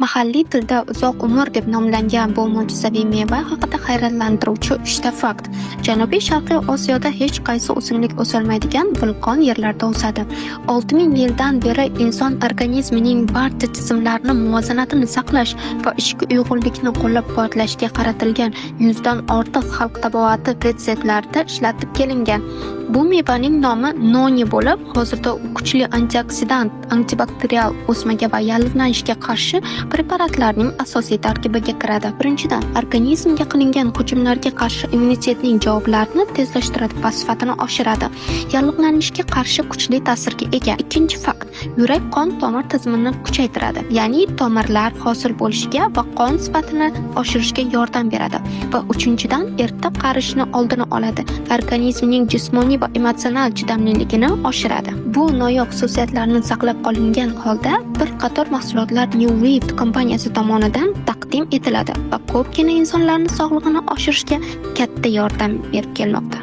Mahalliy tilda uzoq umr deb nomlangan bu mo'jizaviy meva haqida hayratlantiruvchi 3 fakt. Janubiy Sharqiy Osiyoda hech qaysi o'simlik o'solmaydigan vulqon yerlarda o'sadi. 6000 yildan beri inson organizmining barcha tizimlarini muvozanatini saqlash va ichki uyg'unlikni qo'llab-quvvatlashga qaratilgan 100 dan ortiq xalq taboati retseptlarida ishlatib kelingan. Bu mevaning nomi noni bo'lib, hozirda u kuchli antioksidant, antibakterial o'smaga va yallig'lanishga qarshi preparatlarning asosiy tarkibiga kiradi. Birinchidan, organizmga qilingan hujumlarga qarshi immunitetning javoblarini tezlashtiradi va sifatini oshiradi. Yallig'lanishga qarshi kuchli ta'sirga ega. Ikkinchi fakt, yurak qon tomir tizimini kuchaytiradi, ya'ni tomirlar hosil bo'lishiga va qon sifatini oshirishga yordam beradi. Va uchinchidan, erta qarishni oldini oladi. Organizmning jismoniy va emotsional chidamliligini oshiradi. Bu noyob xususiyatlarni saqlab qolingan holda bir qator mahsulotlar New Wave kompaniyasi tomonidan taqdim etiladi va ko'pgina insonlarning sog'lig'ini oshirishga katta yordam berib kelmoqda.